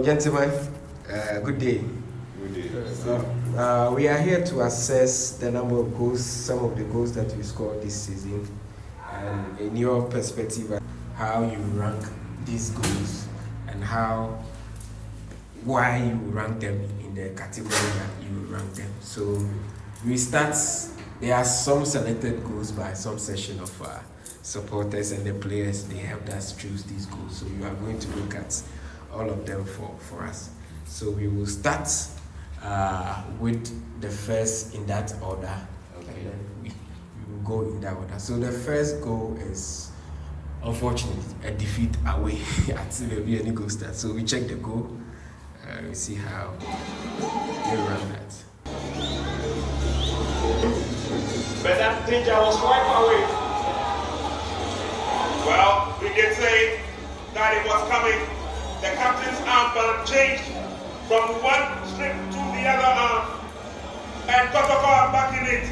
gentlemen, good day. Good day. We are here to assess the number of goals, some of the goals that we scored this season, and in your perspective, how you rank these goals and why you rank them in the category that you rank them. So we start. There are some selected goals by some section of supporters and the players. They helped us choose these goals. So you are going to look at all of them for us. So we will start with the first in that order. Okay. And then we will go in that order. So the first goal is, unfortunately, a defeat away at the any goal start. So we check the goal. We see how they run that. But that danger was wiped away. Well, we did say that it was coming. The captain's armband changed from one strip to the other arm. And Kotoko backing it.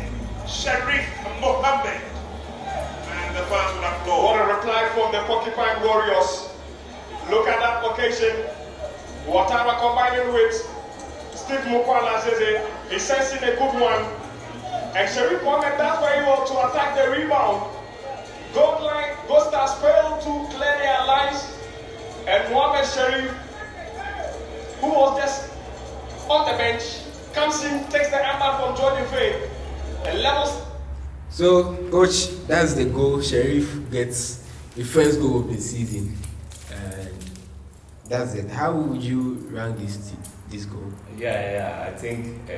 Sheriff Mohammed. And the fans would applaud. What a reply from the Porcupine Warriors. Look at that occasion. Watara combining with Steve Mukwala says he's sensing a good one. And Sheriff Mohammed does very well to attack the rebound. Goal Stars failed to clear their lines. And Mohammed Sharif, who was just on the bench, comes in, takes the armband from Jordan Faye, and levels. So, coach, that's the goal. Sharif gets the first goal of the season, and that's it. How would you rank this goal? I think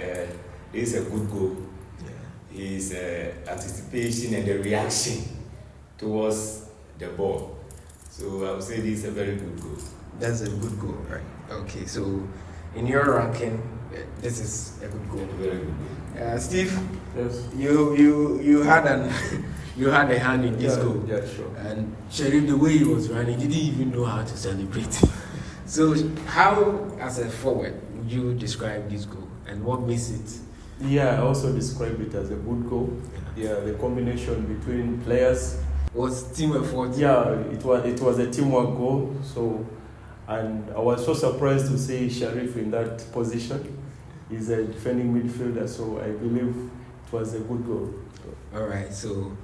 it's a good goal. His anticipation and the reaction towards the ball. So I would say this is a very good goal. That's a good goal, right? Okay, so in your ranking, this is a good goal. Very good goal. Steve, yes. You had you had a hand in this goal. Yeah, sure. And Sharif, the way he was running, he didn't even know how to celebrate. So how, as a forward, would you describe this goal, and what makes it? Yeah, I also describe it as a good goal. Yeah, the combination between players was team effort. Yeah, it was a teamwork goal. So, and I was so surprised to see Sharif in that position. He's a defending midfielder, so I believe it was a good goal. All right, so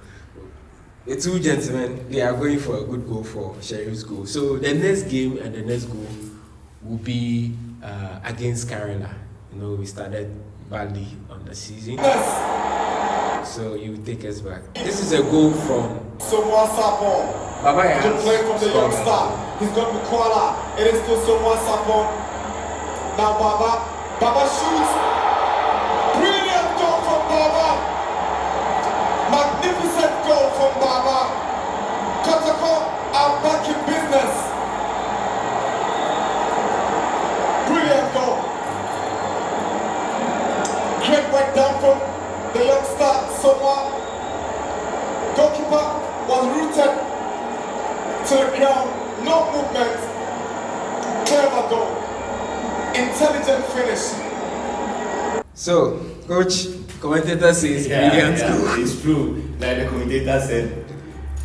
the two gentlemen, they are going for a good goal for Sharif's goal. So the next game and the next goal will be against Kerala. You know, we started badly on the season. So you take us back. This is a goal from Someone Sapon. Baba. To play from the young star. He's got Mukwala. It is still Someone Sapon. Now Baba shoots. Brilliant goal from Baba. Magnificent goal from Baba. Kotoko are back in business. Brilliant goal. Great work down from the young star, Soma. Goalkeeper was rooted to the ground, no movement. Clever goal. Intelligent finish. So, coach, commentator says brilliant goal. It's true. Like the commentator said,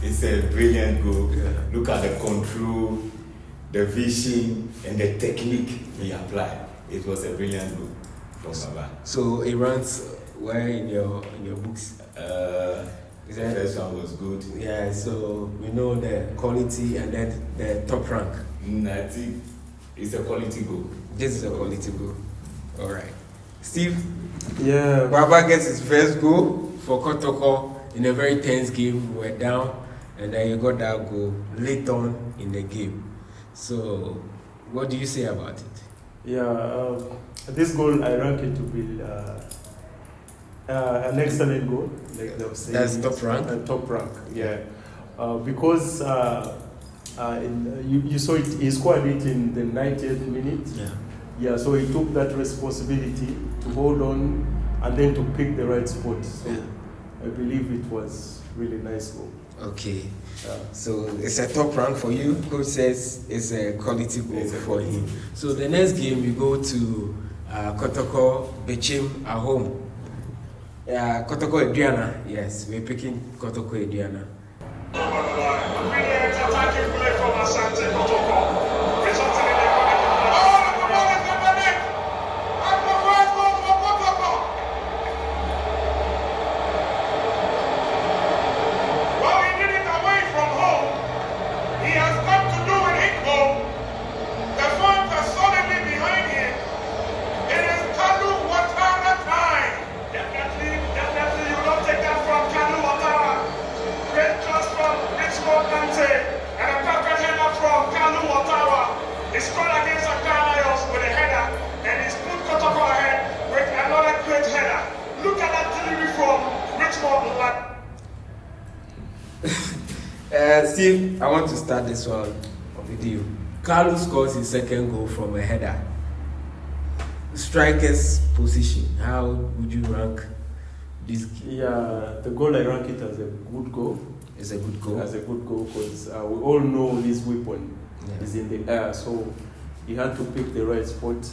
it's a brilliant goal. Yeah. Look at the control, the vision, and the technique he applied. It was a brilliant goal from Baba. So it runs where in your books? The first one was good. Yeah, so we know the quality and then the top rank. I think it's a quality goal. This is a quality goal. All right. Steve? Yeah. Baba gets his first goal for Kotoko in a very tense game. We were down, and then you got that goal late on in the game. So, what do you say about it? Yeah, this goal I rank it to be an excellent goal. Like they were saying. That's top rank? Top rank, yeah. Because you saw it, he scored it in the 90th minute. Yeah. Yeah, so he took that responsibility to hold on and then to pick the right spot. So Yeah. I believe it was really nice goal. Okay. So it's a top rank for you. Coach says it's a quality goal for him. So the next game we go to Kotoko Bechim at home. Kotoko Ediana. Yes, we're picking Kotoko Ediana. Brilliant attacking play from Asante Kotoko, resulting in a Richmond Ante, and a perfect header from Kalu Watawa. He scored against Accra Lions with a header, and he's put Kotoko ahead with another great header. Look at that delivery from Richmond. Steve, I want to start this one with you. Kalu scores his second goal from a header. Striker's position, how would you rank this? Yeah, the goal I rank it as a good goal. It's a good goal. As a good goal because we all know his weapon is in the air, so he had to pick the right spot.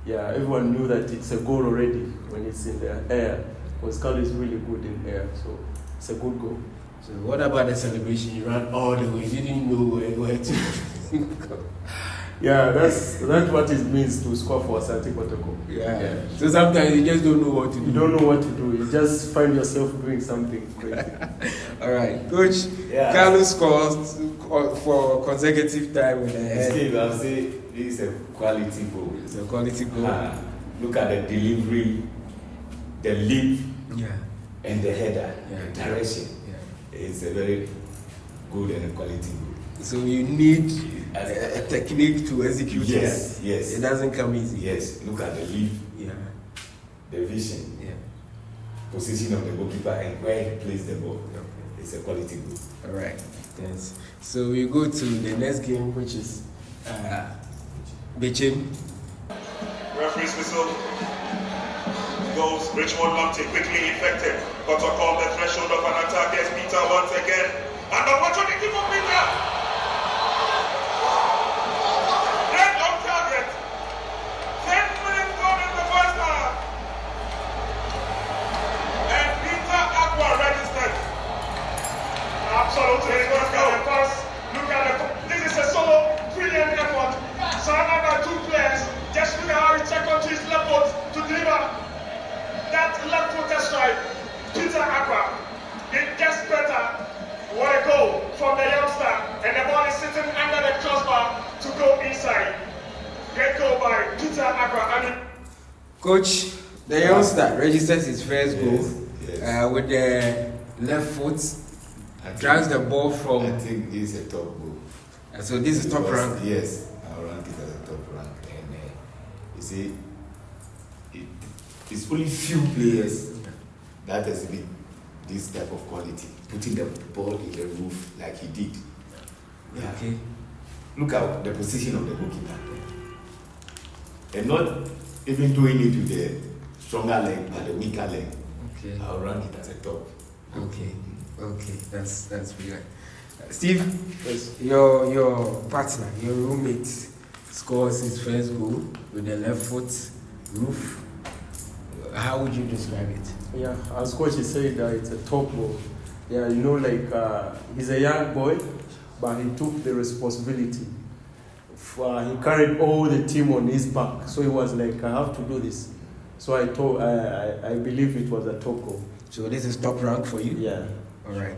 Yeah, everyone knew that it's a goal already when it's in the air because Kalu is really good in air, so it's a good goal. So what about the celebration? You ran all the way, you didn't know where to go. Yeah, that's what it means to score for Asante Kotoko. Yeah. So sometimes you just don't know what to do. You don't know what to do. You just find yourself doing something crazy. All right, Coach. Kalu scores for consecutive time with the head. Steve, I'll say this is a quality goal. It's a quality goal. Look at the delivery, the leap, and the header, the direction. It's a very good and a quality goal. So you need a technique to execute yes, that. Yes. It doesn't come easy. Yes. Look at the leap, the vision, position of the goalkeeper, and where he plays the ball. Okay. It's a quality goal. All right. Yes. So we go to the next game, which is Bechem. Referee's whistle goes. Richmond Lumpty quickly infected. Kotoko on the threshold of an attack. Yes, Peter once again. And opportunity for Peter. Dead on target. 10 minutes gone in the first half. And Peter Aqua registered. Absolutely. Look at this is a solo brilliant effort. Surrounded by two players. Just look at how he checked onto his left foot to deliver that left footed strike. Peter Aqua. It gets better. What a goal from the youngster. And the ball is sitting under the crossbar to go inside. Great goal by Peter Aqua. Coach, the youngster registers his first goal with the left foot. Drives the ball from. I think it's a top goal. So this is top rank. Yes, I'll rank it as a top rank. And you see, it's only few players that has been this type of quality, putting the ball in the roof like he did. Yeah. Okay. Look at the position of the goalkeeper, and not even doing it with the stronger leg but the weaker leg. Okay. I'll rank it as a top. Okay, that's weird. Steve, your partner, your roommate, scores his first goal with the left foot roof. How would you describe it? Yeah, as coach said, it's a top goal. Yeah, you know, he's a young boy, but he took the responsibility. He carried all the team on his back, so he was like, I have to do this. So I believe it was a top goal. So this is top rank for you? Yeah. All right.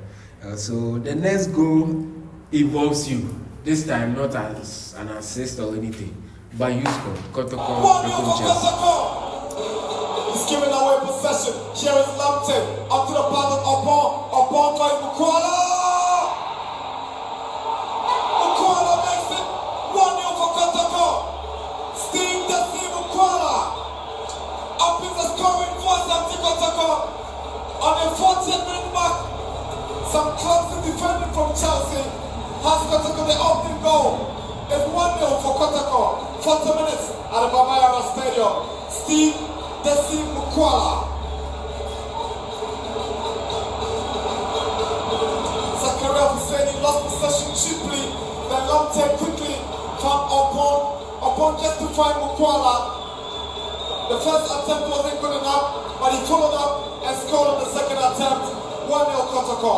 So the next goal involves you. This time not as an assist or anything, but you scored. Kotoko He's giving away possession. Here is Lampton. Up to the path of Upon going Mukwala. Mukwala makes it 1-0 for Kotoko. Steve Mukwala. Up in the scoring for Asante Kotoko. On the 40th minute mark. Some clumsy defending from Chelsea has Kotoko the opening goal. It's 1-0 for Kotoko. 40 minutes at the Babayara Stadium. Steve Mukwala. Zakaria Husseini lost possession cheaply. Then Lamptey quickly found Upon just to find Mukwala. The first attempt wasn't good enough, but he followed up and scored on the second attempt. 1-0 Kotoko.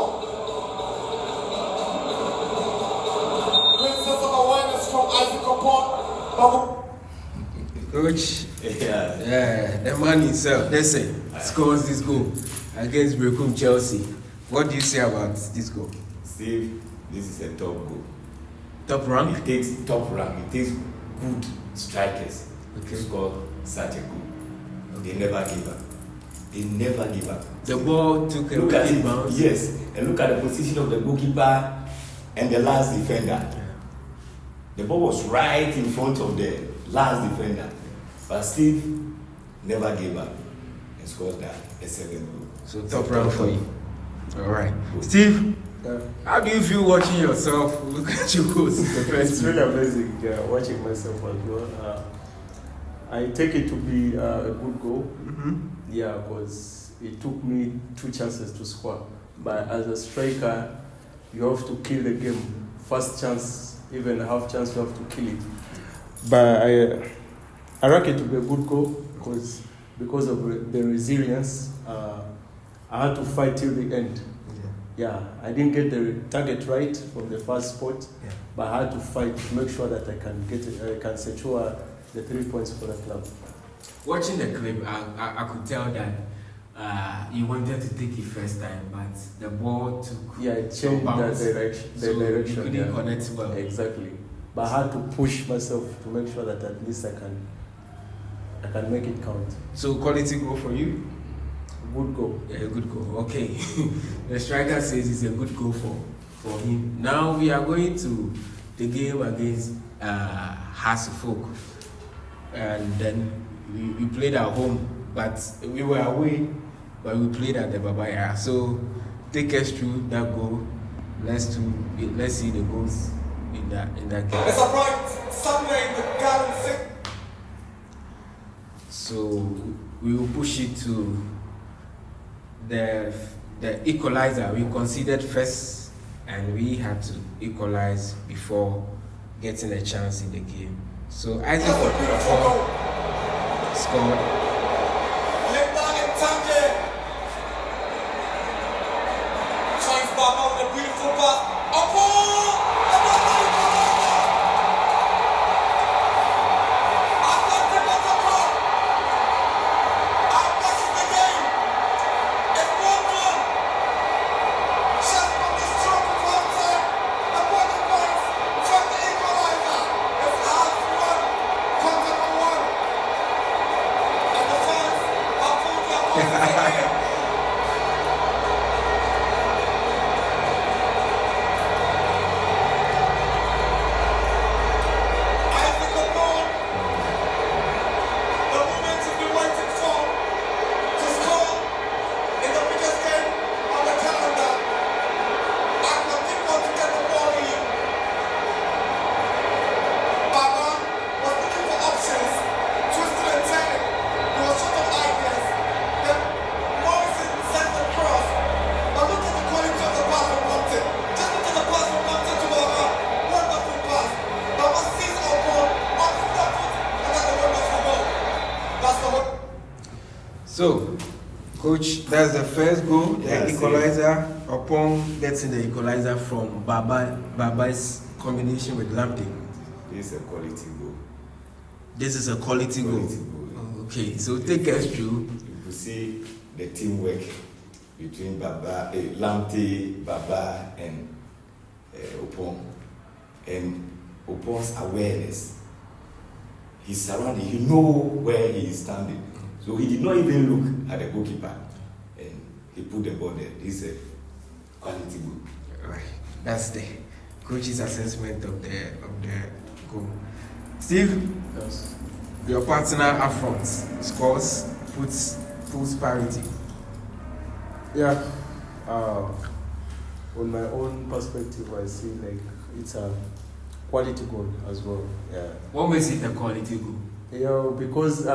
Great sense of awareness from Isaac Upon. Coach, the man himself, scores this goal against Brekum Chelsea. What do you say about this goal? Steve, this is a top goal. Top rank? It takes top rank. It takes good strikers to score such a goal. They never give up. They never give up. The ball took a look at it, bounce. yes, and look at the position of the goalkeeper and the last defender. The ball was right in front of the last defender, but Steve never gave up and scored that a second goal. So top round for you. All right, Steve. How do you feel watching yourself look at your goals? It's really amazing watching myself as well. I take it to be a good goal. Yeah, because it took me 2 chances to score. But as a striker, you have to kill the game. First chance, even half chance, you have to kill it. But I reckon it to be a good goal because of the resilience. I had to fight till the end. Yeah, I didn't get the target right from the first spot, but I had to fight to make sure that I can secure the 3 points for the club. Watching the clip, I could tell that you wanted to take it first time, but the ball took. Yeah, it changed the direction. So you couldn't connect well. Exactly, but I had to push myself to make sure that at least I can make it count. So quality goal for you? Good goal. Yeah, a good goal. Okay. The striker says it's a good goal for him. Now we are going to the game against Hasselfolk. And then we played at home, but we were away, but we played at the Babaya. So take us through that goal. Let's see the goals in that game. It's a bright Sunday in the Garden City. So we will push it to the equalizer. We conceded first, and we had to equalize before getting a chance in the game. So Isaac scored. Linda and Tanje. Tries back on the beautiful pass. Aqua! Asante Kotoko. And this is the game. It's 1-1. Just from the stroke of half time. The bottom points from the equalizer. It's half 1. Kotoko 1. And the fans have pulled their voices again. Isaac Ocloo, the moment you've been waiting for to score in the biggest game on the calendar. Aqua didn't want to get the ball in. Baba was looking for options, twisted and turning. He was short of ideas. Then Morrison sent the cross. But look at the quality of the pass from Mountain. Just look at the pass from Mountain to Baba. Wonderful pass. Baba sees Ocloo on his left foot and that's a wonderful goal. That's the one. So, coach, that's the first goal, the Yeah, equalizer. Upon getting the equalizer from Baba's combination with Lamptey. This is a quality goal. This is a quality goal. Quality goal. Okay, so take us through. You could see the teamwork between Baba, Lamptey, Baba, and Opon. And Opon's awareness. He's surrounded, he knows where he is standing. So he did not even look at the goalkeeper. And he put the ball there. This is a quality goal. Right, that's the coach's assessment of the goal. Steve, Yes. your partner up front scores, puts parity. Yeah. On my own perspective, I see like it's a quality goal as well. Yeah. What makes it a quality goal? Yeah, because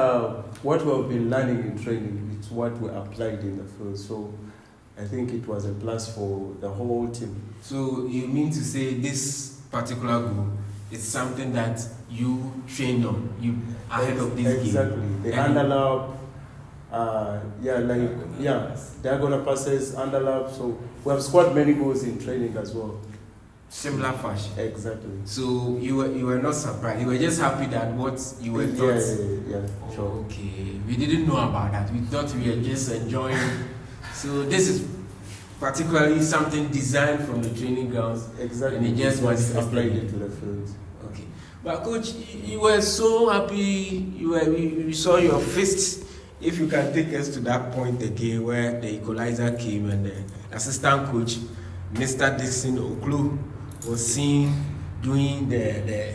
what we have been learning in training, it's what we applied in the field. So I think it was a plus for the whole team. So you mean to say this particular goal is something that you trained on ahead of this game? Exactly. The And- underlap, diagonal passes, underlap. So we have scored many goals in training as well. Similar fashion. Exactly. So you were not surprised. You were just happy that what you were taught. Yeah, sure. Okay, we didn't know about that. We thought we were just enjoying. So this is particularly something designed from the training grounds. Exactly. And it just was applied it to the field. Okay, but coach, you were so happy. We saw your fist. If you can take us to that point again where the equalizer came and the assistant coach, Mr. Dixon Ocloo, was seen doing the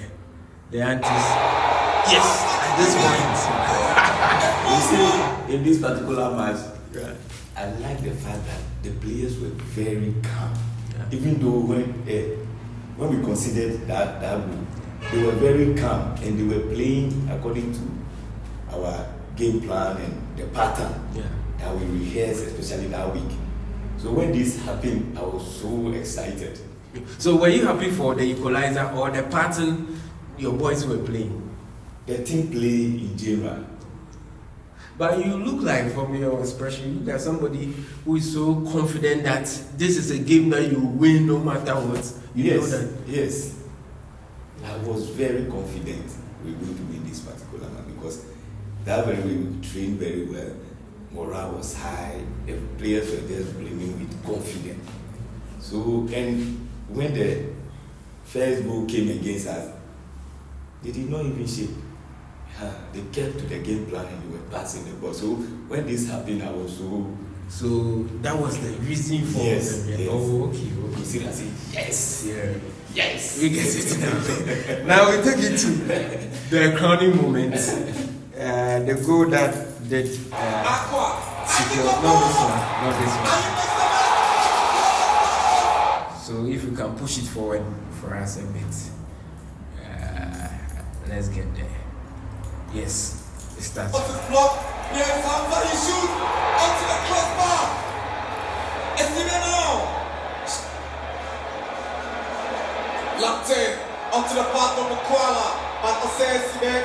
antis. Yes, at this point. You see, in this particular match, Yeah. I like the fact that the players were very calm. Yeah. Even though when we considered that goal, they were very calm and they were playing according to our game plan and the pattern that we rehearsed, especially that week. So when this happened, I was so excited. So were you happy for the equalizer or the pattern your boys were playing? The team play in general. But you look like, from your expression, you look like somebody who is so confident that this is a game that you win no matter what. You know that. Yes. I was very confident we were going to win this particular match because that very way we trained very well. Morale was high. The players were just playing with confidence. So, and when the first goal came against us, they did not even shake. They kept to the game plan and they were passing the ball. So when this happened, I was so that was the reason for yes, them. yes. Oh, okay. You see, I say yes, yes. We get it now. Now we take it to the crowning moment. The goal that did Aqua. secure. Not this one. So if you can push it forward for us a bit, let's get there. Yes, it starts. What's the block? Here is Hamza, he shoots onto the crossbar. It's in there now. Locked in onto the path of Mukwala. But Asante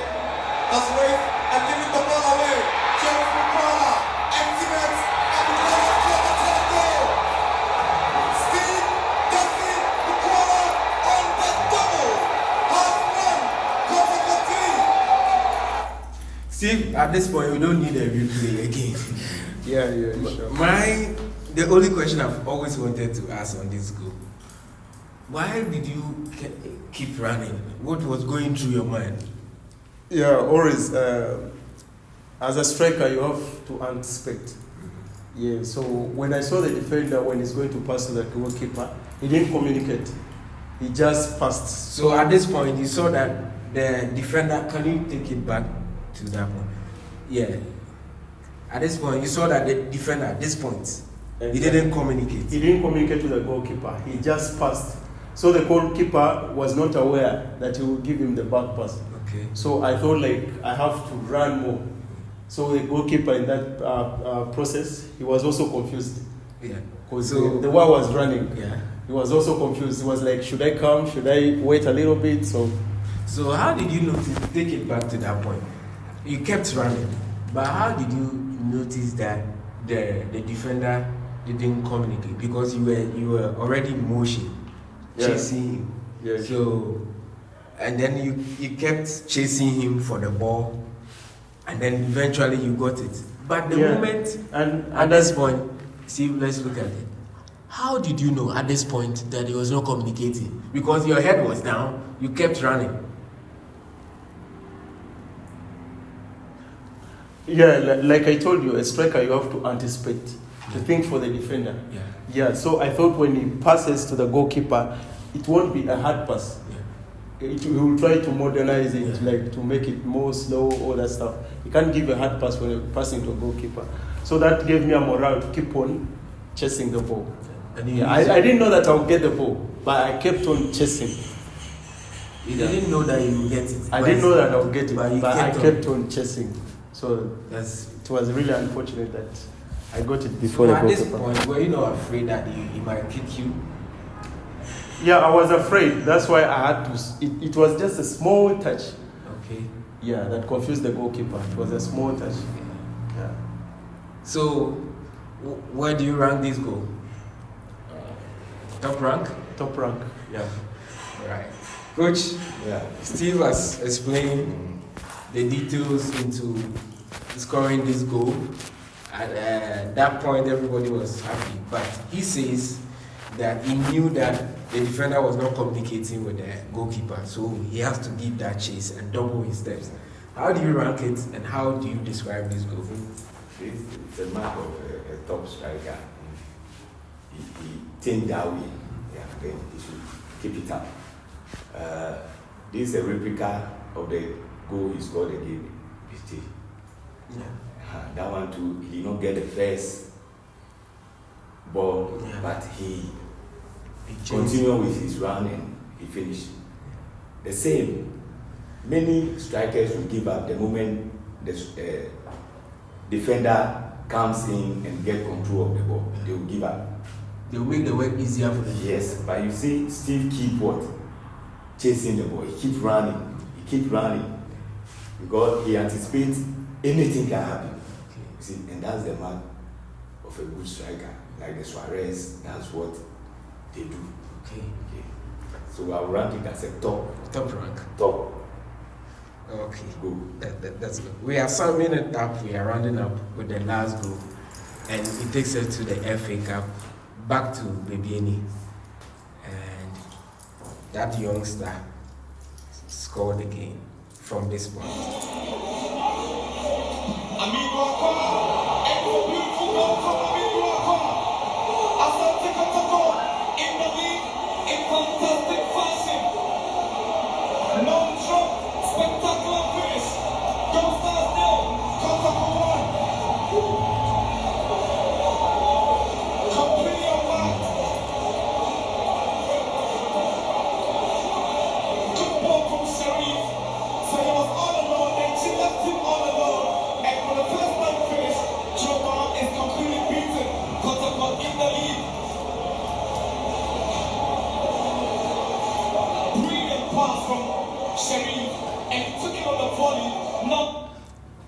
has raced and given the ball away. James Mukwala, empty net, and Mukwala caught the goal. Steve Dusty Mukwala on the double. Half one, Kotoko SC. Steve, at this point, we don't need a replay again. Yeah, sure. The only question I've always wanted to ask on this goal: why did you keep running? What was going through your mind? Yeah, always. As a striker, you have to anticipate. Yeah, so when I saw the defender when he's going to pass to the goalkeeper, he didn't communicate. He just passed. So at this point, you saw that the defender. Can you take it back to that one? Yeah. At this point, you saw that the defender. At this point, he didn't communicate. He didn't communicate to the goalkeeper. He just passed. So the goalkeeper was not aware that he would give him the back pass. Okay. So I thought like I have to run more. So the goalkeeper in that process, he was also confused. Yeah. Because So the one was running. Yeah. He was also confused. He was like, should I come? Should I wait a little bit? So how did you notice? Take it back to that point. You kept running, but how did you notice that the defender didn't communicate? Because you were already in motion, chasing him. Yeah. So, and then you kept chasing him for the ball, and then eventually you got it. But the moment at this point, see, let's look at it. How did you know at this point that he was not communicating? Because your head was down, you kept running. yeah, like I told you, a striker, you have to anticipate, to think for the defender. Yeah, so I thought when he passes to the goalkeeper, it won't be a hard pass. He will try to modernize it, like to make it more slow, all that stuff. You can't give a hard pass when you're passing to a goalkeeper. So that gave me a morale to keep on chasing the ball. And I didn't know that I would get the ball, but I kept on chasing. You didn't know that you would get it. I didn't know that I would get it, but but I kept on chasing. So it was really unfortunate that I got it before the at this goalkeeper. point, were you not afraid that he might kick you? Yeah, I was afraid. That's why I had to. It was just a small touch. Okay. Yeah, that confused the goalkeeper. It was a small touch. Yeah. So, where do you rank this goal? Top rank? Top rank. Yeah. Right. Coach, Steve has explained the details into scoring this goal. At that point, everybody was happy. But he says that he knew that the defender was not communicating with the goalkeeper, so he has to give that chase and double his steps. How do you rank it, and how do you describe this goal? It's a mark of a top striker. He think that way. Yeah, then he should keep it up. This is a replica of the goal he scored again. Yeah. That one too, he did not get the first ball, but he continued with his run and he finished. The same, many strikers will give up the moment the defender comes in and get control of the ball. They will give up. They will make the work easier for them. Yes, but you see, Steve keep what? Chasing the ball. He keeps running. Because he anticipates anything can happen. Okay. You see, and that's the mark of a good striker. Like the Suarez, that's what they do. Okay. So I'll rank it as a top rank. Top. Okay. Good. That's good. We are summing it up. We are rounding up with the last goal, and it takes us to the FA Cup, back to Bebieni, and that youngster scored again from this point. Asante Kotoko in the lead in fantastic fashion. Non-drop, spectacular finish. Don't start now. Kotoko 1. Complete your mark. Good ball from Sharif. So he was all alone, then she left him all alone. And for the first time finish, Joe is completely beaten. Kotoko in the lead. Brilliant pass from Sharif, and he took it on the volley. No.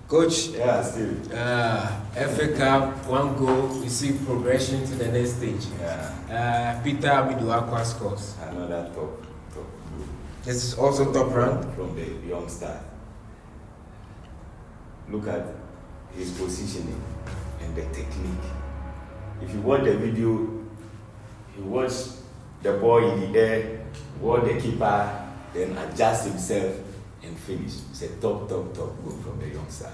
Coach, yeah, still. FA Cup, 1 goal, we see progression to the next stage. Yeah. Peter Amidu Aqua scores. Another top goal. This is also top rank. From the youngster. Look at his positioning and the technique. If you watch the video, he watch the ball in the air, watch the keeper, then adjust himself and finish. It's a top goal from the youngster.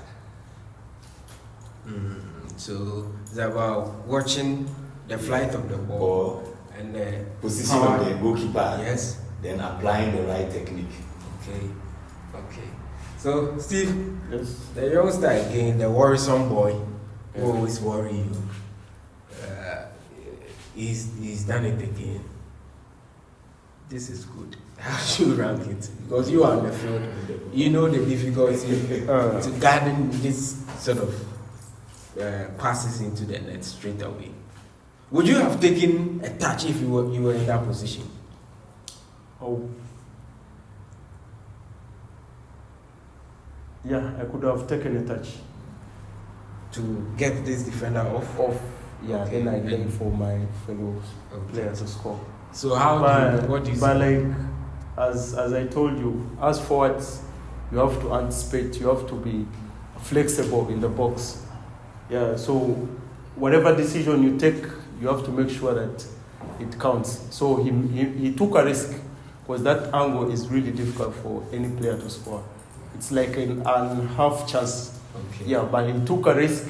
So it's about watching the flight of the ball and the Position power. of the goalkeeper. Yes. Then applying the right technique. Okay. So Steve, Yes. the youngster again, the worrisome boy who always worry you. He's done it again. This is good. How should you rank it? Because you are on the field, you know the difficulty to guarding this sort of passes into the net straight away. Would you have taken a touch if you were in that position? Oh. Yeah, I could have taken a touch. To get this defender off? Yeah, Okay. then I came for my fellow Okay. players to score. So what do you But say? like, as I told you, as forwards, you have to anticipate, you have to be flexible in the box. Yeah, so whatever decision you take, you have to make sure that it counts. So he took a risk, because that angle is really difficult for any player to score. It's like an half chance. Okay. Yeah, but he took a risk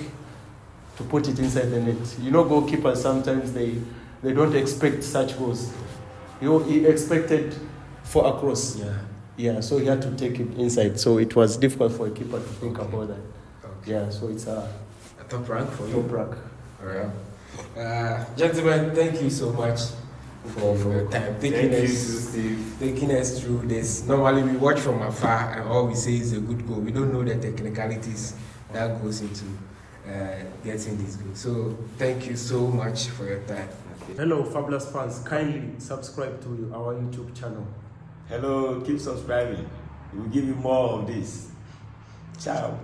to put it inside the net. You know, goalkeepers sometimes they don't expect such goals. He expected for a cross. Yeah, so he had to take it inside. So it was difficult for a keeper to think about that. Okay. Yeah, so it's a top rank for you. top rank. All right. Gentlemen, thank you so much for your time. Taking us through this. Normally we watch from afar and all we say is a good goal. We don't know the technicalities that goes into getting this goal. So thank you so much for your time. Hello, Fabulous fans. Kindly subscribe to our YouTube channel. Hello, keep subscribing. We will give you more of this. Ciao.